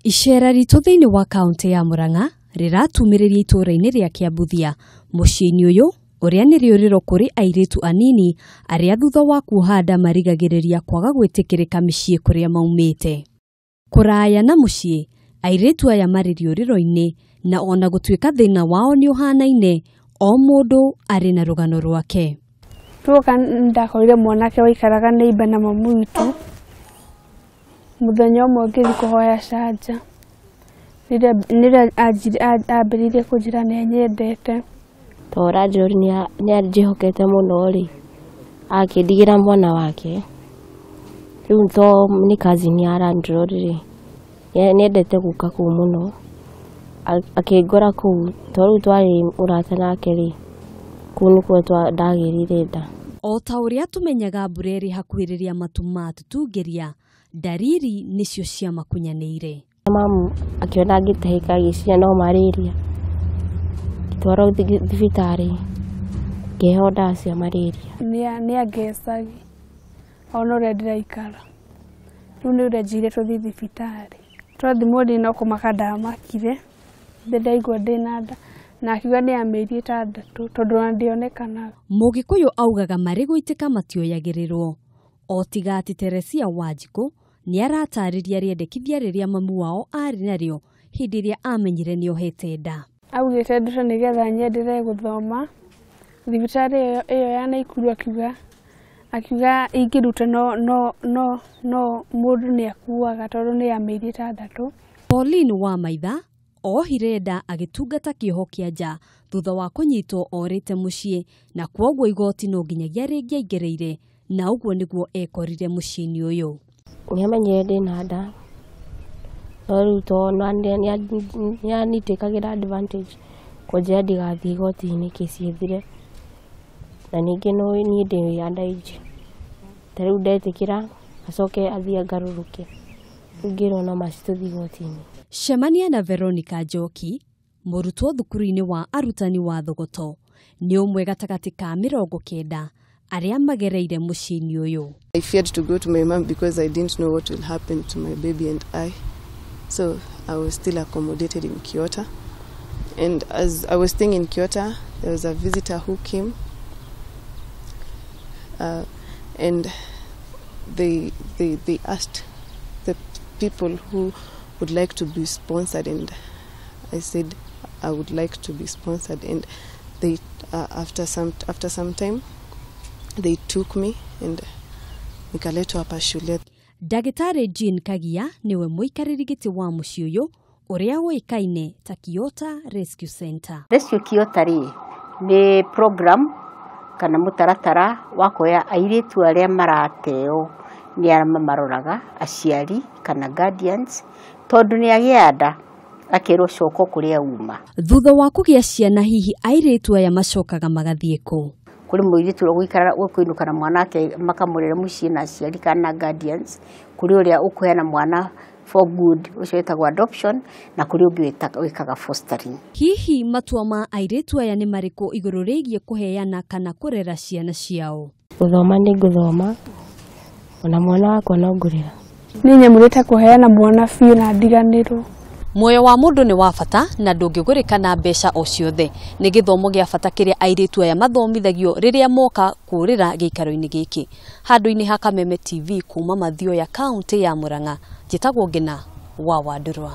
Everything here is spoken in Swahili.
Icera ritũ thĩinĩ wa kaunti ya Murang'a rĩratumĩrĩria itũũra-inĩ rĩa Kĩambuthia mũciĩ-inĩ ũyũ ũrĩa nĩ rĩũrĩro kũrĩ airitu anini arĩa thutha wa kuoha nda marigagĩrĩria kwaga gwĩtĩkĩrĩka mĩciĩ kũrĩa maumĩte. Kũraya na mũciĩ, airitu aya marĩ rĩũrĩro-inĩ na ona gũtuĩka thĩna wao nĩ ũhanaine, o mũndũ arĩ na rũgano rwake. Tuoka ndakorire mwanake waikaraga neighbor na mamu witũ. Muthenya ũmwe ngĩthiĩ kũhoya canja. Rĩrĩa ambĩrĩirie kũnjĩra nĩ anyendete. Tora Njori nĩ anjĩhokete mũno rĩ, akĩndigĩra mwana wake. Rĩu to nĩ cousin ya landlord rĩ, nĩendete guka kũu mũno. Akĩngora kũu, to rĩu twarĩ ũrata nake rĩ, kũu nĩkuo ndagĩrire nda. O ta ũrĩa tũmenyaga mbura ĩrĩ hakuhĩ rĩrĩa matu matutungĩria, ndariri nĩcio ciamakunyanĩire. Mamu akiona ngĩtahĩka agĩciria no malaria. Twara thibitarĩ, ngĩheo ndawa cia malaria. Nĩ angecagi, ona ũrĩa ndĩraikara. Rĩu nĩ ũrĩa njire tũthiĩ thibitarĩ. Twathimwo no kũmaka ndamakire, ndaigua ndĩna nda. Na akiuga nĩ ya mĩeri 6 tondũ ona ndĩonekanaga. Mũgĩkũyũ augaga marĩ gũitĩka matioyagĩrĩrwo. O tiga ati Teresia Wanjikũ nĩ aratarĩria rĩendekithia rĩrĩa mamu wao arĩ narĩo hĩndĩ ĩrĩa amenyire nĩ ohete nda. Augĩte ndoto nĩgetha nyenderee gũthoma. Thibitarĩ ĩyo ya Naikuru akiuga ingĩruta no mũndũ nĩ akuaga tondũ nĩ ya mĩeri 6. Pauline wa Maitha ohire nda agĩtungata kĩoho kĩa nja thutha wa kũnyitwo orĩte mũciĩ, na kwoguo igoti no nginyagia rĩngĩaingĩrĩire, na ũguo nĩguo ekorire mũciĩ-inĩ ũyũ. Nĩamenyire ndĩna nda, no rĩu to nĩanitĩkagĩra advantage kũnjĩra ndigathiĩ igoti-inĩ kĩciethire, na ningĩ no niĩ ndĩ underage. Ta rĩu ndetĩkĩra acoke athiĩ agarũrũke, ngĩrwo no macitũthiĩ igoti-inĩ. Cemania na Veronica Njoki, mũrutwo thukuru-inĩ wa arutani wa Thogoto, nĩ ũmwe gatagatĩ ka 90 arĩa magereire mũciĩ-inĩ ũyũ. I feared to go to my mom because I didn't know what will happen to my baby and I. So I was still accommodated in Kyoto. And as I was staying in Kyoto, there was a visitor who came. And they asked the people who would like to be sponsored, and I said I would like to be sponsored, and they after some time they took me and nikaletwa hapa shule. Ndagĩtarĩ Jean Kagia niwe mũikarĩri gĩtĩ wa mũciĩ ũyũ ũrĩa ũĩkaine ta Kiota Rescue Center. Rescue Kiota nĩ program kana mũtaratara wa kuoya airitu arĩa marateo nĩ arĩa mamaroraga, aciari kana guardians, tondũ nĩ agĩa nda akĩrwo coko kũrĩa uma. Thutha wa kũgĩa ciana, hihi airitu aya macokaga magathiĩ kũ? Kũrĩ mũiritu ũgũikara ũkũinũka na mwanake makamũrera mũciĩ na aciari kana guardians, kũrĩ ũrĩa ũkũheana mwana for good ũcio wĩtagwo adoption, na kũrĩ ũngĩ wĩkaga fostering. Hihi matua ma airitu aya nĩ marĩkũ igũrũ rĩgiĩ kũheana kana kũrera ciana ciao? Gũthoma nĩ ngũthoma, ona mwana wakwa no ngũrera. Nĩ nyamũrĩte kũheana mwana biũ na ndiganĩrwo. Muoyo wa mũndũ nĩ wa bata na ndũngĩgũrĩka na mbeca o ciothe. Nĩ gĩthomo gĩa bata kĩrĩa airitu aya mathomithagio rĩrĩa moka kũrĩra gĩikaro-inĩ gĩkĩ. Handũ-inĩ ha Kameme TV kuma Mathioya, kaunti ya Murang'a, njĩtagwo Ngina wa Wandurwa.